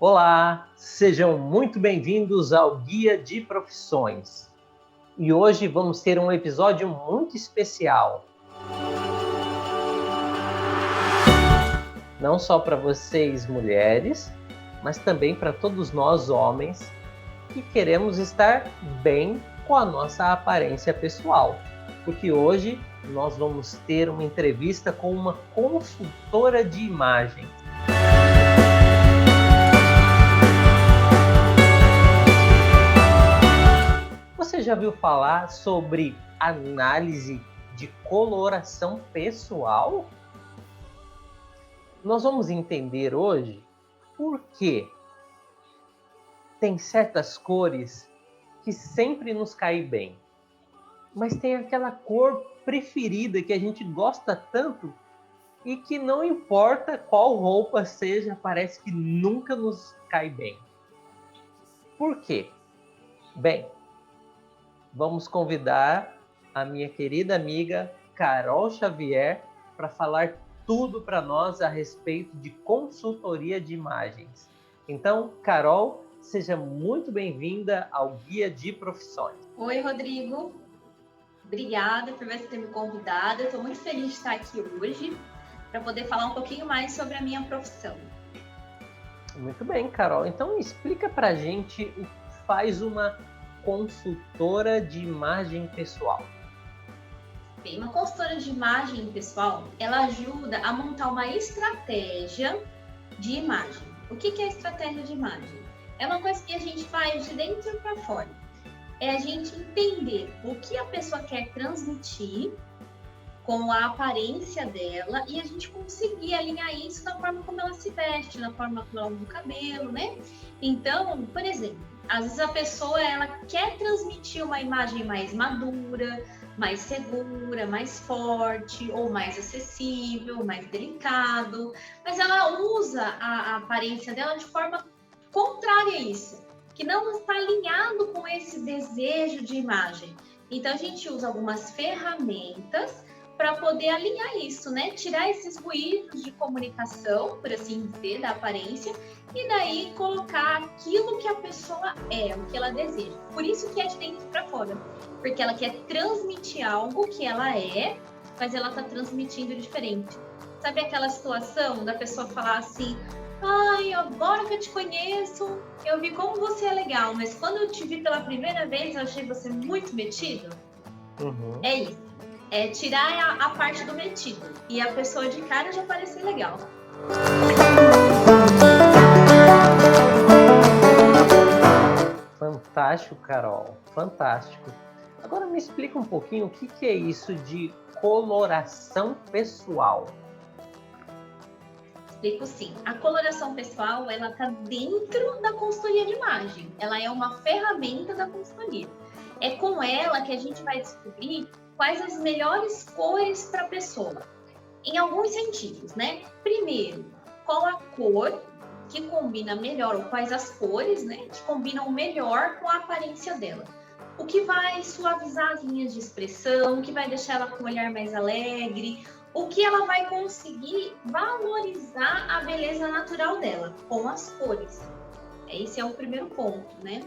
Olá, sejam muito bem-vindos ao Guia de Profissões. E hoje vamos ter um episódio muito especial. Não só para vocês mulheres, mas também para todos nós homens que queremos estar bem com a nossa aparência pessoal. Porque hoje nós vamos ter uma entrevista com uma consultora de imagem. Você já viu falar sobre análise de coloração pessoal? Nós vamos entender hoje por que tem certas cores que sempre nos caem bem, mas tem aquela cor preferida que a gente gosta tanto e que não importa qual roupa seja, parece que nunca nos cai bem. Por quê? Bem, vamos convidar a minha querida amiga Carol Xavier para falar tudo para nós a respeito de consultoria de imagens. Então, Carol, seja muito bem-vinda ao Guia de Profissões. Oi, Rodrigo. Obrigada por você ter me convidado. Eu estou muito feliz de estar aqui hoje para poder falar um pouquinho mais sobre a minha profissão. Muito bem, Carol. Então, explica para a gente o que faz uma consultora de imagem pessoal. Bem, uma consultora de imagem pessoal, ela ajuda a montar uma estratégia de imagem. O que é estratégia de imagem? É uma coisa que a gente faz de dentro para fora. É a gente entender o que a pessoa quer transmitir com a aparência dela e a gente conseguir alinhar isso na forma como ela se veste, na forma como ela usa o cabelo, né? Então, por exemplo, às vezes a pessoa ela quer transmitir uma imagem mais madura, mais segura, mais forte, ou mais acessível, mais delicado, mas ela usa a aparência dela de forma contrária a isso, que não está alinhado com esse desejo de imagem. Então a gente usa algumas ferramentas para poder alinhar isso, né? Tirar esses ruídos de comunicação, por assim dizer, da aparência, e daí colocar aquilo que a pessoa é, o que ela deseja. Por isso que é de dentro para fora, porque ela quer transmitir algo que ela é, mas ela está transmitindo diferente. Sabe aquela situação da pessoa falar assim: ai, agora que eu te conheço, eu vi como você é legal, mas quando eu te vi pela primeira vez, eu achei você muito metido? Uhum. É isso. É tirar a parte do metido e a pessoa de cara já parecer legal. Fantástico, Carol. Fantástico. Agora me explica um pouquinho o que é isso de coloração pessoal. Explico sim. A coloração pessoal, ela está dentro da consultoria de imagem. Ela é uma ferramenta da consultoria. É com ela que a gente vai descobrir quais as melhores cores para a pessoa. Em alguns sentidos, né? Primeiro, qual a cor que combina melhor, ou quais as cores, né, que combinam melhor com a aparência dela. O que vai suavizar as linhas de expressão, o que vai deixar ela com um olhar mais alegre, o que ela vai conseguir valorizar a beleza natural dela com as cores. Esse é o primeiro ponto, né?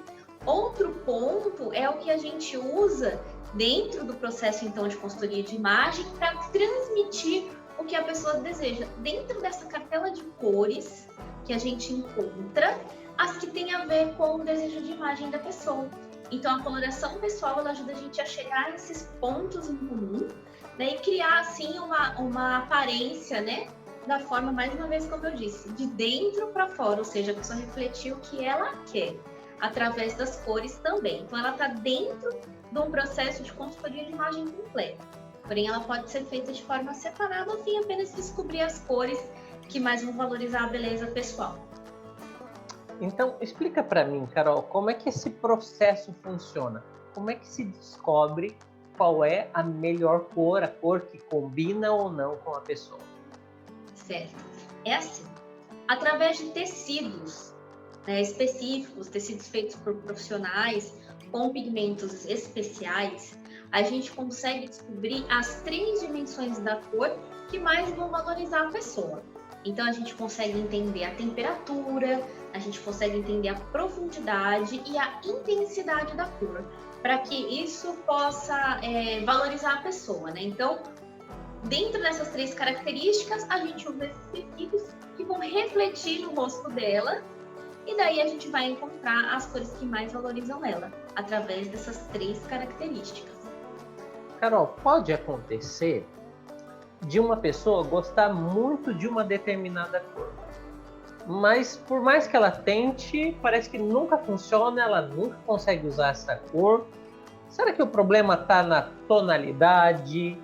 Outro ponto é o que a gente usa dentro do processo, então, de consultoria de imagem para transmitir o que a pessoa deseja. Dentro dessa cartela de cores que a gente encontra, as que têm a ver com o desejo de imagem da pessoa. Então, a coloração pessoal, ela ajuda a gente a chegar a esses pontos em comum, né, e criar, assim, uma aparência, né, da forma, mais uma vez, como eu disse, de dentro para fora, ou seja, a pessoa refletir o que ela quer, através das cores também. Então, ela está dentro de um processo de consultoria de imagem completa. Porém, ela pode ser feita de forma separada, a fim apenas de descobrir as cores que mais vão valorizar a beleza pessoal. Então, explica para mim, Carol, como é que esse processo funciona? Como é que se descobre qual é a melhor cor, a cor que combina ou não com a pessoa? Certo. É assim, através de tecidos, né, específicos, tecidos feitos por profissionais com pigmentos especiais, a gente consegue descobrir as 3 dimensões da cor que mais vão valorizar a pessoa. Então a gente consegue entender a temperatura, a gente consegue entender a profundidade e a intensidade da cor, para que isso possa valorizar a pessoa, né? Então, dentro dessas 3 características, a gente usa esses tecidos que vão refletir no rosto dela, e daí a gente vai encontrar as cores que mais valorizam ela, através dessas 3 características. Carol, pode acontecer de uma pessoa gostar muito de uma determinada cor, mas por mais que ela tente, parece que nunca funciona, ela nunca consegue usar essa cor. Será que o problema está na tonalidade,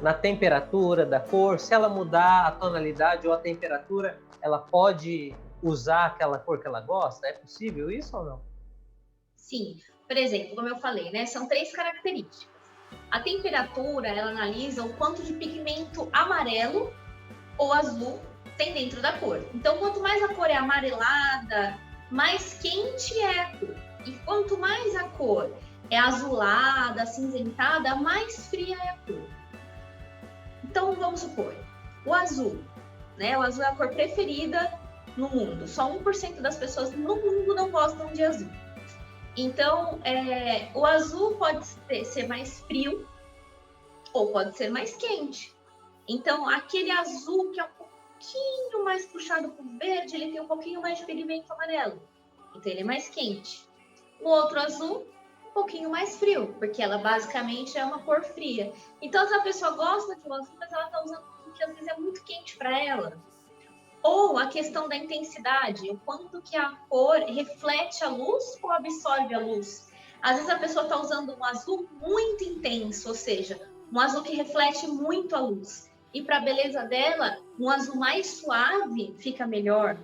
na temperatura da cor? Se ela mudar a tonalidade ou a temperatura, ela pode usar aquela cor que ela gosta? É possível isso ou não? Sim, por exemplo, como eu falei, né, são 3 características. A temperatura, ela analisa o quanto de pigmento amarelo ou azul tem dentro da cor. Então, quanto mais a cor é amarelada, mais quente é a cor. E quanto mais a cor é azulada, acinzentada, mais fria é a cor. Então, vamos supor, o azul, né? O azul é a cor preferida no mundo. Só 1% das pessoas no mundo não gostam de azul. Então, o azul pode ser mais frio ou pode ser mais quente. Então, aquele azul que é um pouquinho mais puxado para o verde, ele tem um pouquinho mais de pigmento amarelo. Então, ele é mais quente. O outro azul, um pouquinho mais frio, porque ela basicamente é uma cor fria. Então, se a pessoa gosta de um azul, mas ela está usando um azul que às vezes é muito quente para ela. Ou a questão da intensidade, o quanto que a cor reflete a luz ou absorve a luz. Às vezes a pessoa está usando um azul muito intenso, ou seja, um azul que reflete muito a luz. E para a beleza dela, um azul mais suave fica melhor.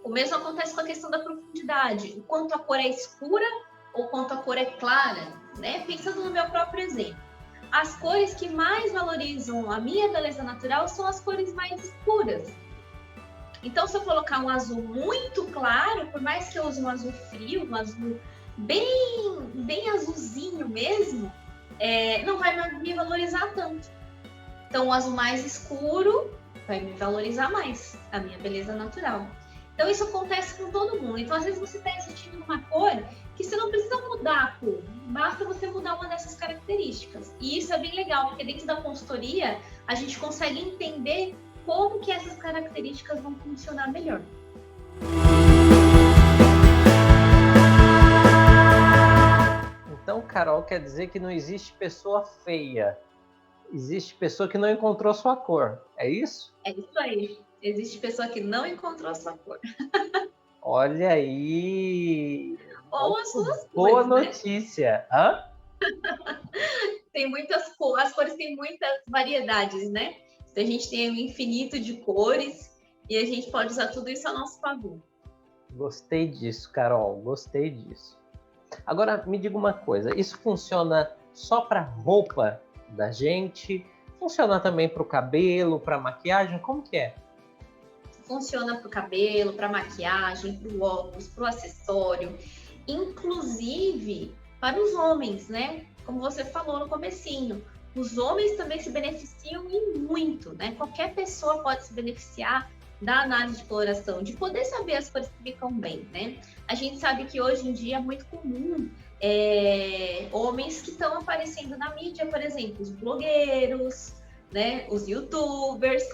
O mesmo acontece com a questão da profundidade, o quanto a cor é escura ou quanto a cor é clara, né? Pensando no meu próprio exemplo. As cores que mais valorizam a minha beleza natural são as cores mais escuras. Então, se eu colocar um azul muito claro, por mais que eu use um azul frio, um azul bem azulzinho mesmo, não vai me valorizar tanto. Então, o azul mais escuro vai me valorizar mais, a minha beleza natural. Então, isso acontece com todo mundo. Então, às vezes você está assistindo uma cor que você não precisa mudar a cor, basta você mudar uma dessas características. E isso é bem legal, porque dentro da consultoria, a gente consegue entender como que essas características vão funcionar melhor. Então, Carol, quer dizer que não existe pessoa feia. Existe pessoa que não encontrou sua cor. É isso? É isso aí. Existe pessoa que não encontrou sua cor. Olha aí! Ou as suas Boa cores, notícia! Né? Hã? Tem muitas cores, as cores têm muitas variedades, né? Então, a gente tem um infinito de cores e a gente pode usar tudo isso a nosso favor. Gostei disso, Carol. Gostei disso. Agora, me diga uma coisa. Isso funciona só para roupa da gente? Funciona também para o cabelo, para maquiagem? Como que é? Funciona para o cabelo, para maquiagem, para o óculos, para o acessório, inclusive para os homens, né? Como você falou no comecinho, os homens também se beneficiam e muito, né? Qualquer pessoa pode se beneficiar da análise de coloração, de poder saber as cores que ficam bem, né? A gente sabe que hoje em dia é muito comum homens que estão aparecendo na mídia, por exemplo, os blogueiros, né? Os youtubers.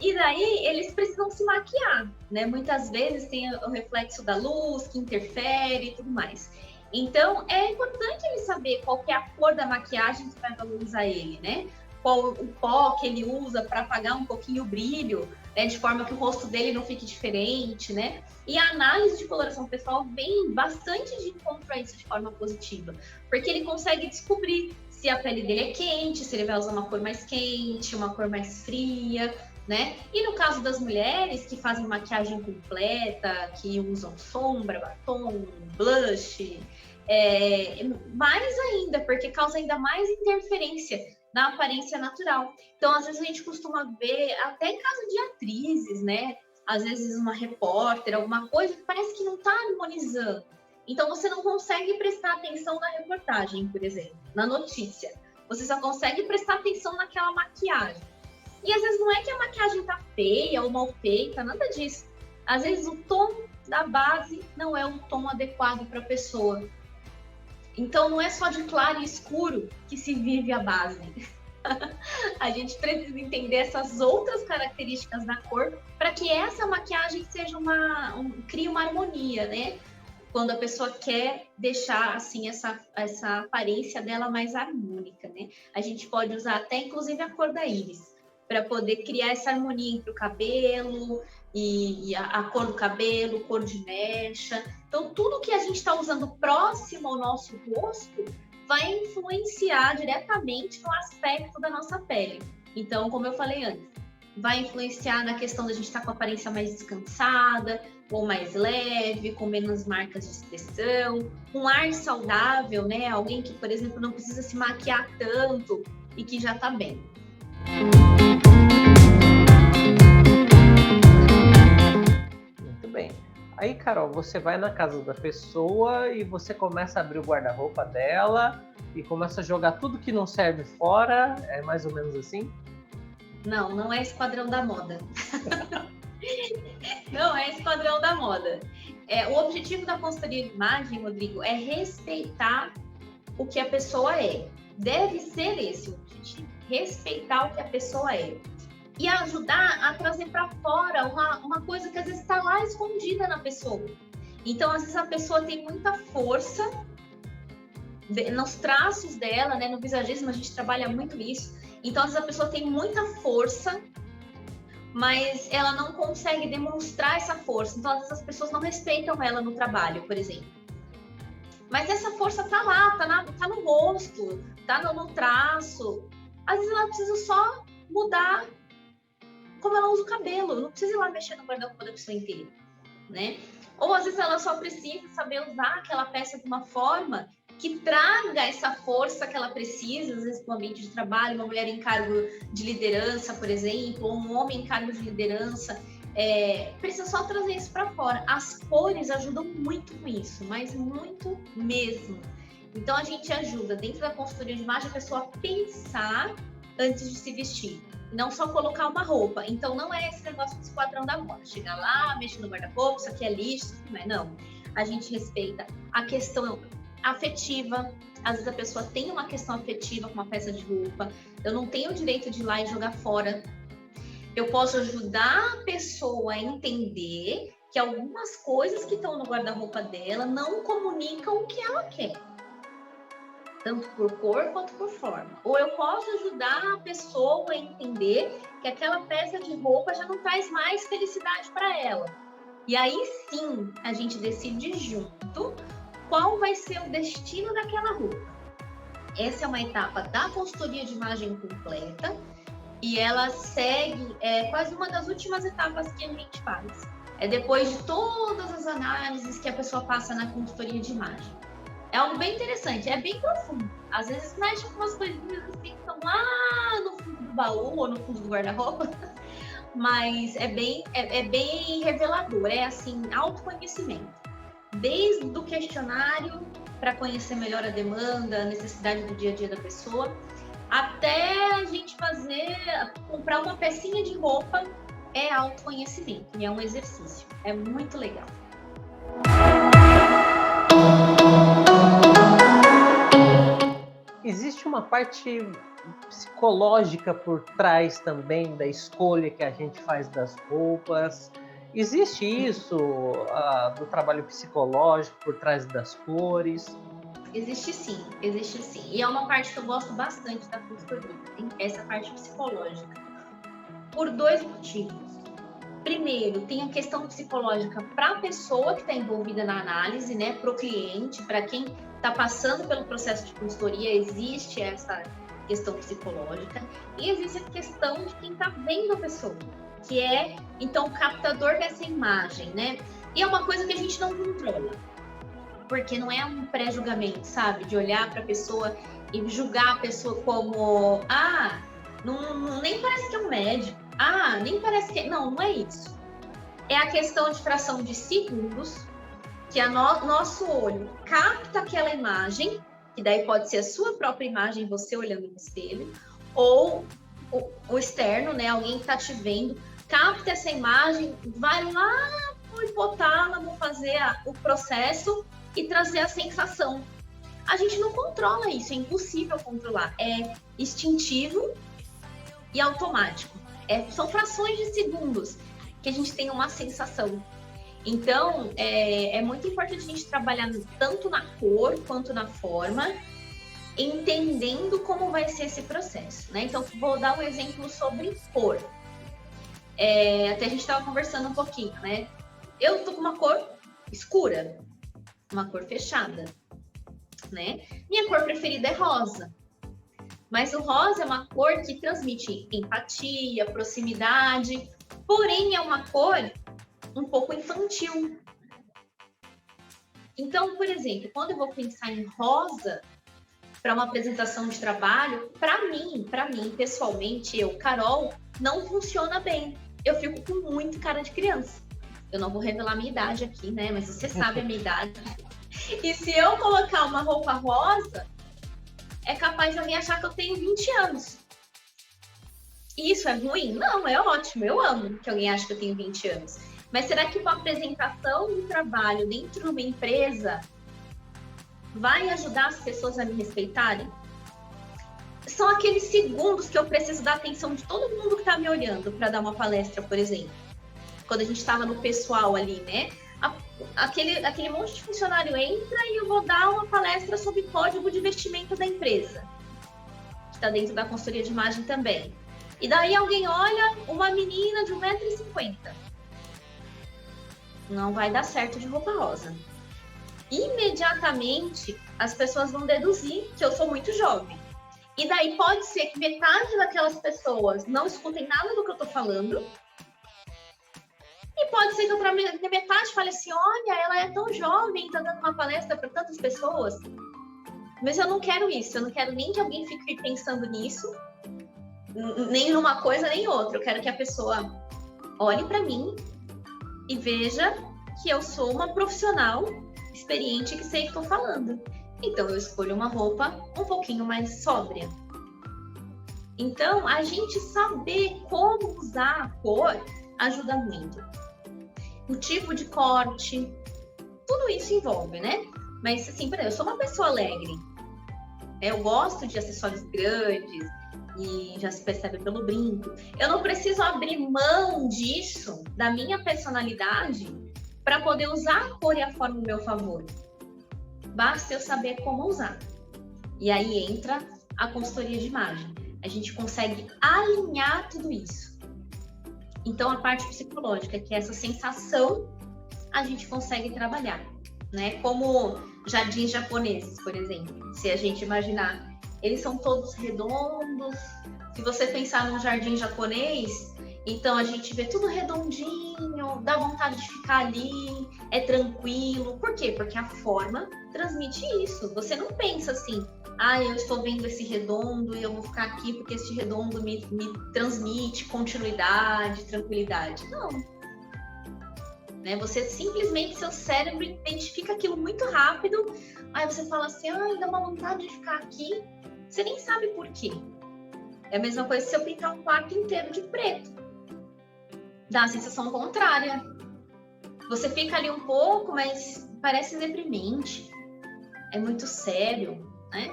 E daí eles precisam se maquiar, né? Muitas vezes tem o reflexo da luz que interfere e tudo mais. Então, é importante ele saber qual que é a cor da maquiagem que vai valorizar ele, né? Qual o pó que ele usa para apagar um pouquinho o brilho, né? De forma que o rosto dele não fique diferente, né? E a análise de coloração pessoal vem bastante de encontro a isso de forma positiva, porque ele consegue descobrir se a pele dele é quente, se ele vai usar uma cor mais quente, uma cor mais fria, né? E no caso das mulheres que fazem maquiagem completa, que usam sombra, batom, blush, mais ainda, porque causa ainda mais interferência na aparência natural. Então, às vezes a gente costuma ver, até em caso de atrizes, né? Às vezes uma repórter, alguma coisa que parece que não está harmonizando. Então, você não consegue prestar atenção na reportagem, por exemplo, na notícia. Você só consegue prestar atenção naquela maquiagem. E às vezes não é que a maquiagem tá feia ou mal feita, nada disso. Às vezes o tom da base não é um tom adequado para a pessoa. Então não é só de claro e escuro que se vive a base. A gente precisa entender essas outras características da cor para que essa maquiagem seja crie uma harmonia, né? Quando a pessoa quer deixar assim essa aparência dela mais harmônica, né? A gente pode usar até inclusive a cor da íris para poder criar essa harmonia entre o cabelo e a cor do cabelo, cor de mecha. Então tudo que a gente está usando próximo ao nosso rosto vai influenciar diretamente no aspecto da nossa pele. Então, como eu falei antes, vai influenciar na questão da gente estar com a aparência mais descansada, ou mais leve, com menos marcas de expressão, um ar saudável, né? Alguém que, por exemplo, não precisa se maquiar tanto e que já tá bem. Muito bem. Aí, Carol, você vai na casa da pessoa e você começa a abrir o guarda-roupa dela e começa a jogar tudo que não serve fora, é mais ou menos assim? Não, não é Esquadrão da Moda. Não é Esquadrão da Moda. O objetivo da consultoria de imagem, Rodrigo, é respeitar o que a pessoa é. Deve ser esse o objetivo, respeitar o que a pessoa é. E ajudar a trazer para fora uma coisa que às vezes está lá escondida na pessoa. Então, às vezes a pessoa tem muita força nos traços dela, né? No visagismo a gente trabalha muito isso. Então, às vezes a pessoa tem muita força, mas ela não consegue demonstrar essa força. Então, às vezes as pessoas não respeitam ela no trabalho, por exemplo. Mas essa força tá lá, tá no rosto, tá no traço. Às vezes ela precisa só mudar como ela usa o cabelo, não precisa ir lá mexer no guarda-roupa da pessoa inteira, né? Ou às vezes ela só precisa saber usar aquela peça de uma forma que traga essa força que ela precisa, às vezes, para o ambiente de trabalho, uma mulher em cargo de liderança, por exemplo, ou um homem em cargo de liderança, precisa só trazer isso para fora. As cores ajudam muito com isso, mas muito mesmo. Então, a gente ajuda, dentro da consultoria de imagem, a pessoa a pensar antes de se vestir. Não só colocar uma roupa. Então, não é esse negócio de Esquadrão da Moda. Chegar lá, mexer no guarda-roupa, isso aqui é lixo, isso aqui não é. Não. A gente respeita a questão afetiva. Às vezes a pessoa tem uma questão afetiva com uma peça de roupa. Eu não tenho o direito de ir lá e jogar fora. Eu posso ajudar a pessoa a entender que algumas coisas que estão no guarda-roupa dela não comunicam o que ela quer. Tanto por cor quanto por forma. Ou eu posso ajudar a pessoa a entender que aquela peça de roupa já não traz mais felicidade para ela. E aí sim, a gente decide junto qual vai ser o destino daquela roupa. Essa é uma etapa da consultoria de imagem completa e ela segue quase uma das últimas etapas que a gente faz. É depois de todas as análises que a pessoa passa na consultoria de imagem. É algo bem interessante, é bem profundo. Às vezes mexe com umas coisinhas assim que estão lá no fundo do baú ou no fundo do guarda-roupa, mas é bem revelador, é assim, autoconhecimento. Desde o questionário para conhecer melhor a demanda, a necessidade do dia a dia da pessoa, até a gente comprar uma pecinha de roupa, é autoconhecimento e é um exercício, é muito legal. Existe uma parte psicológica por trás também da escolha que a gente faz das roupas. Existe isso do trabalho psicológico por trás das cores? Existe sim. E é uma parte que eu gosto bastante da consultoria, essa parte psicológica. Por 2 motivos. Primeiro, tem a questão psicológica para a pessoa que está envolvida na análise, né? Para o cliente, para quem está passando pelo processo de consultoria, existe essa questão psicológica. E existe a questão de quem está vendo a pessoa, que é, então, o captador dessa imagem, né? E é uma coisa que a gente não controla, porque não é um pré-julgamento, sabe? De olhar para a pessoa e julgar a pessoa como, nem parece que é um médico, nem parece que... Não é isso. É a questão de fração de segundos, que nosso olho capta aquela imagem, que daí pode ser a sua própria imagem, você olhando no espelho, ou o externo, né? Alguém que está te vendo, capta essa imagem, vai lá no hipotálamo fazer o processo e trazer a sensação. A gente não controla isso, é impossível controlar. É instintivo e automático. São frações de segundos que a gente tem uma sensação. Então, é muito importante a gente trabalhar tanto na cor quanto na forma, entendendo como vai ser esse processo, né? Então, vou dar um exemplo sobre cor. Até a gente estava conversando um pouquinho, né? Eu tô com uma cor escura, uma cor fechada, né? Minha cor preferida é rosa. Mas o rosa é uma cor que transmite empatia, proximidade, porém é uma cor um pouco infantil. Então, por exemplo, quando eu vou pensar em rosa para uma apresentação de trabalho, para mim, pessoalmente, eu, Carol, não funciona bem. Eu fico com muito cara de criança. Eu não vou revelar minha idade aqui, né? Mas você sabe a minha idade. E se eu colocar uma roupa rosa, é capaz de alguém achar que eu tenho 20 anos. E isso é ruim? Não, é ótimo. Eu amo que alguém ache que eu tenho 20 anos. Mas será que uma apresentação de trabalho dentro de uma empresa vai ajudar as pessoas a me respeitarem? São aqueles segundos que eu preciso da atenção de todo mundo que está me olhando para dar uma palestra, por exemplo. Quando a gente estava no pessoal ali, né? Aquele monte de funcionário entra e eu vou dar uma palestra sobre código de vestimenta da empresa, que está dentro da consultoria de imagem também. E daí alguém olha uma menina de 1,50 m. Não vai dar certo de roupa rosa. Imediatamente, as pessoas vão deduzir que eu sou muito jovem. E daí pode ser que metade daquelas pessoas não escutem nada do que eu tô falando. E pode ser que outra metade fale assim, olha, ela é tão jovem, tá dando uma palestra para tantas pessoas. Mas eu não quero isso, eu não quero nem que alguém fique pensando nisso, nem numa coisa nem outra. Eu quero que a pessoa olhe para mim e veja que eu sou uma profissional experiente que sei o que estou falando. Então eu escolho uma roupa um pouquinho mais sóbria. Então a gente saber como usar a cor ajuda muito. O tipo de corte, tudo isso envolve, né? Mas assim, por exemplo, eu sou uma pessoa alegre. Eu gosto de acessórios grandes e já se percebe pelo brinco. Eu não preciso abrir mão disso, da minha personalidade, para poder usar a cor e a forma no meu favor. Basta eu saber como usar. E aí entra a consultoria de imagem. A gente consegue alinhar tudo isso. Então, a parte psicológica, que é essa sensação, a gente consegue trabalhar, né? Como jardins japoneses, por exemplo. Se a gente imaginar, eles são todos redondos. Se você pensar num jardim japonês, então a gente vê tudo redondinho, dá vontade de ficar ali, é tranquilo. Por quê? Porque a forma transmite isso. Você não pensa assim, eu estou vendo esse redondo e eu vou ficar aqui porque esse redondo me transmite continuidade, tranquilidade. Não. Né? Você simplesmente, seu cérebro identifica aquilo muito rápido, aí você fala assim, dá uma vontade de ficar aqui, você nem sabe por quê. É a mesma coisa se eu pintar um quarto inteiro de preto. Dá a sensação contrária. Você fica ali um pouco, mas parece deprimente. É muito sério, né?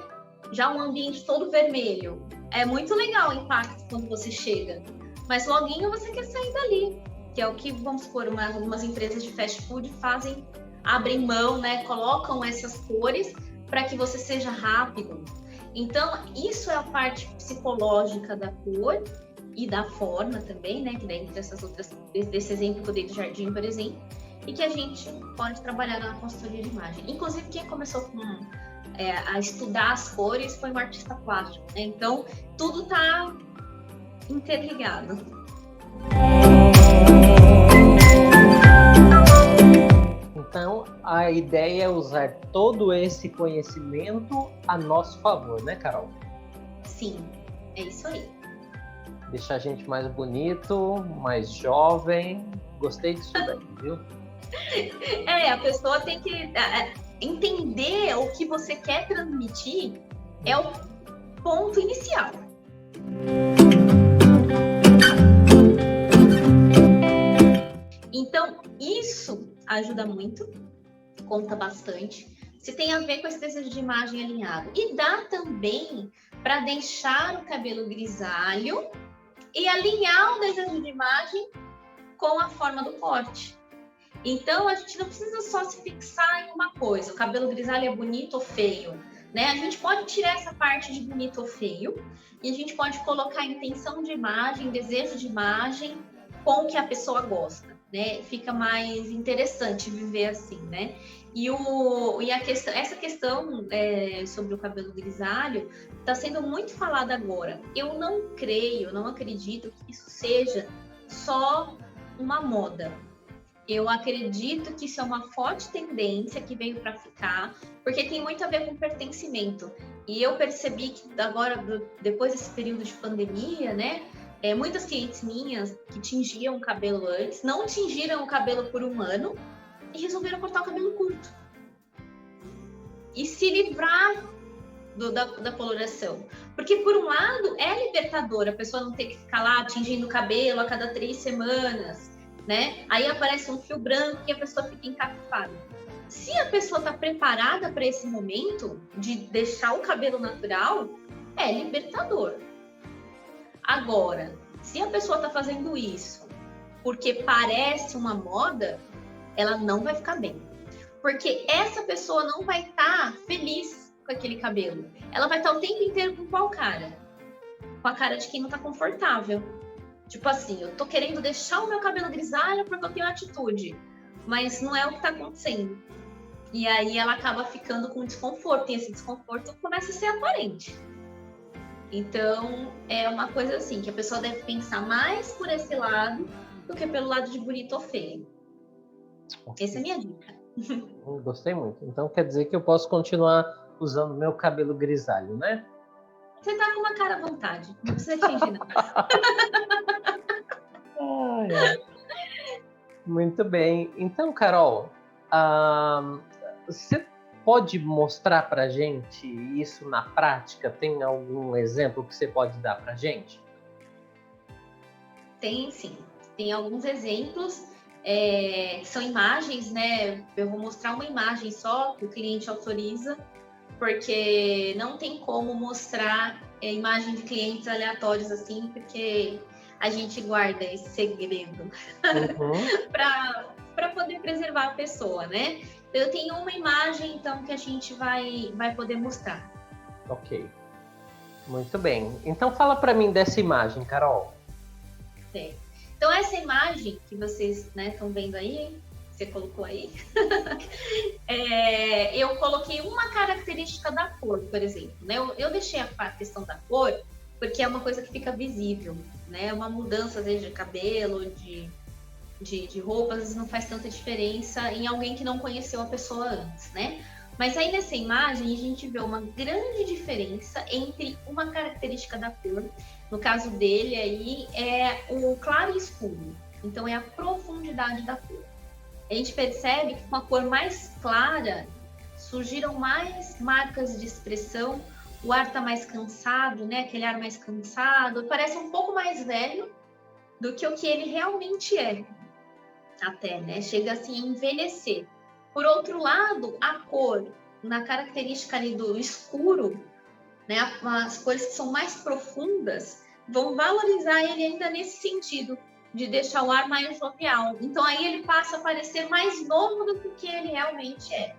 Já um ambiente todo vermelho. É muito legal o impacto quando você chega. Mas loguinho você quer sair dali. Que é o que, vamos supor, algumas empresas de fast food fazem, abrem mão, né? Colocam essas cores para que você seja rápido. Então, isso é a parte psicológica da cor e da forma também, né? Que dentre essas outras, desse exemplo que eu dei do jardim, por exemplo, e que a gente pode trabalhar na consultoria de imagem. Inclusive, quem começou a estudar as cores foi um artista plástico, né? Então, tudo está interligado. Então, a ideia é usar todo esse conhecimento a nosso favor, né, Carol? Sim, é isso aí. Deixar a gente mais bonito, mais jovem. Gostei disso daí, viu? A pessoa tem que entender o que você quer transmitir, é o ponto inicial. Então, isso ajuda muito, conta bastante. Se tem a ver com esse desejo de imagem alinhado. E dá também para deixar o cabelo grisalho e alinhar o desejo de imagem com a forma do corte. Então, a gente não precisa só se fixar em uma coisa. O cabelo grisalho é bonito ou feio, né? A gente pode tirar essa parte de bonito ou feio e a gente pode colocar intenção de imagem, desejo de imagem com o que a pessoa gosta, né? Fica mais interessante viver assim, né? Essa questão sobre o cabelo grisalho está sendo muito falada agora. Eu não acredito que isso seja só uma moda. Eu acredito que isso é uma forte tendência que veio para ficar, porque tem muito a ver com pertencimento. E eu percebi que agora, depois desse período de pandemia, né, muitas clientes minhas que tingiam o cabelo antes, não tingiram o cabelo por um ano e resolveram cortar o cabelo curto. E se livrar da coloração. Porque, por um lado, é libertador a pessoa não ter que ficar lá tingindo o cabelo a cada 3 semanas, né? Aí aparece um fio branco e a pessoa fica encapufada. Se a pessoa está preparada para esse momento de deixar o cabelo natural, é libertador. Agora, se a pessoa está fazendo isso porque parece uma moda, ela não vai ficar bem. Porque essa pessoa não vai estar feliz com aquele cabelo. Ela vai estar o tempo inteiro com qual cara? Com a cara de quem não está confortável. Tipo assim, eu tô querendo deixar o meu cabelo grisalho porque eu tenho atitude, mas não é o que tá acontecendo. E aí ela acaba ficando com desconforto, e esse desconforto começa a ser aparente. Então, é uma coisa assim, que a pessoa deve pensar mais por esse lado do que pelo lado de bonito ou feio. Essa é a minha dica. Gostei muito. Então quer dizer que eu posso continuar usando meu cabelo grisalho, né? Você tá com uma cara à vontade, não precisa tingir nada. Muito bem. Então, Carol, você pode mostrar pra gente isso na prática? Tem algum exemplo que você pode dar pra gente? Tem sim. Tem alguns exemplos. São imagens, né? Eu vou mostrar uma imagem só que o cliente autoriza, porque não tem como mostrar imagem de clientes aleatórios assim, porque a gente guarda esse segredo para poder preservar a pessoa, né? Então, eu tenho uma imagem então que a gente vai poder mostrar. Ok. Muito bem. Então fala para mim dessa imagem, Carol. Certo. Então, essa imagem que vocês estão vendo aí, você colocou aí, eu coloquei uma característica da cor, por exemplo. Né? Eu deixei a questão da cor porque é uma coisa que fica visível, né? Uma mudança, às vezes, de cabelo, de roupas, às vezes não faz tanta diferença em alguém que não conheceu a pessoa antes, né? Mas aí nessa imagem a gente vê uma grande diferença entre uma característica da cor, no caso dele aí é o claro e escuro, então é a profundidade da cor. A gente percebe que com a cor mais clara surgiram mais marcas de expressão, o ar tá mais cansado, né? Aquele ar mais cansado, parece um pouco mais velho do que o que ele realmente é, até, né? Chega assim a envelhecer. Por outro lado, a cor, na característica ali do escuro, né, as cores que são mais profundas, vão valorizar ele ainda nesse sentido, de deixar o ar mais jovial. Então, aí ele passa a parecer mais novo do que ele realmente é.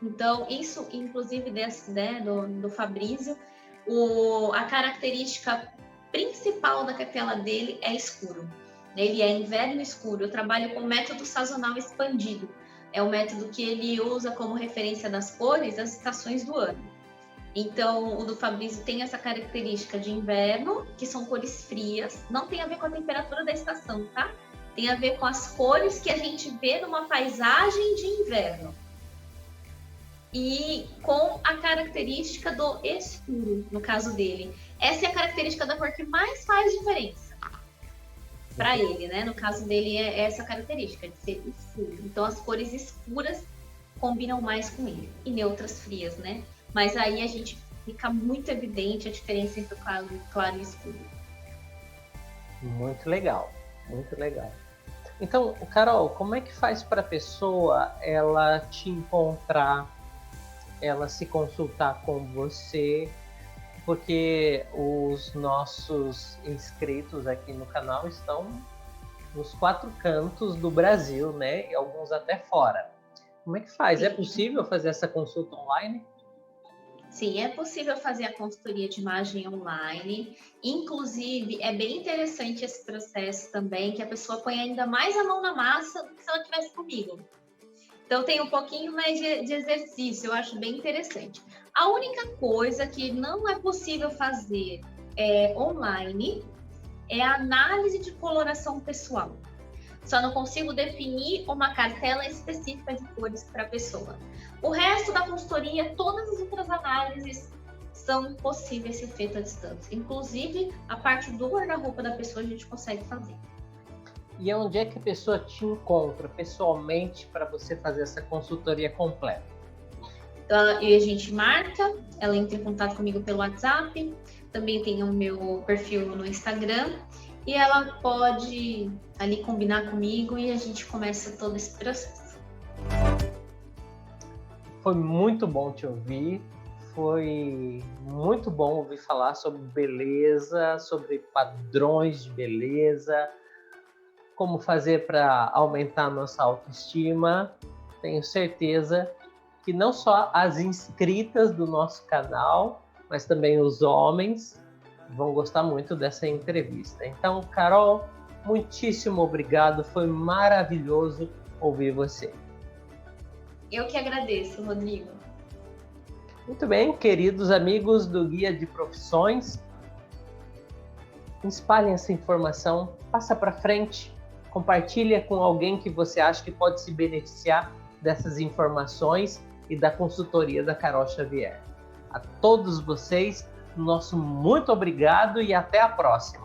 Então, isso, inclusive, do Fabrício, a característica principal da capela dele é escuro. Ele é inverno escuro. Eu trabalho com o método sazonal expandido. É o método que ele usa como referência das cores das estações do ano. Então, o do Fabrício tem essa característica de inverno, que são cores frias. Não tem a ver com a temperatura da estação, tá? Tem a ver com as cores que a gente vê numa paisagem de inverno. E com a característica do escuro, no caso dele. Essa é a característica da cor que mais faz diferença para ele, né? No caso dele é essa característica de ser escuro. Então as cores escuras combinam mais com ele e neutras frias, né? Mas aí a gente fica muito evidente a diferença entre o claro e o escuro. Muito legal, muito legal. Então, Carol, como é que faz para a pessoa ela te encontrar, ela se consultar com você? Porque os nossos inscritos aqui no canal estão nos 4 cantos do Brasil, né? E alguns até fora. Como é que faz? Sim. É possível fazer essa consulta online? Sim, é possível fazer a consultoria de imagem online. Inclusive, é bem interessante esse processo também, que a pessoa põe ainda mais a mão na massa do que se ela estivesse comigo. Então, tem um pouquinho mais de exercício, eu acho bem interessante. A única coisa que não é possível fazer online é a análise de coloração pessoal. Só não consigo definir uma cartela específica de cores para a pessoa. O resto da consultoria, todas as outras análises são possíveis ser feitas à distância. Inclusive, a parte do guarda-roupa da pessoa a gente consegue fazer. E onde é que a pessoa te encontra pessoalmente para você fazer essa consultoria completa? Então, a gente marca, ela entra em contato comigo pelo WhatsApp, também tem o meu perfil no Instagram, e ela pode ali combinar comigo e a gente começa todo esse processo. Foi muito bom te ouvir, foi muito bom ouvir falar sobre beleza, sobre padrões de beleza, como fazer para aumentar a nossa autoestima. Tenho certeza que não só as inscritas do nosso canal, mas também os homens vão gostar muito dessa entrevista. Então, Carol, muitíssimo obrigado, foi maravilhoso ouvir você. Eu que agradeço, Rodrigo. Muito bem, queridos amigos do Guia de Profissões, espalhem essa informação, passa para frente, compartilha com alguém que você acha que pode se beneficiar dessas informações e da consultoria da Carol Xavier. A todos vocês, nosso muito obrigado e até a próxima.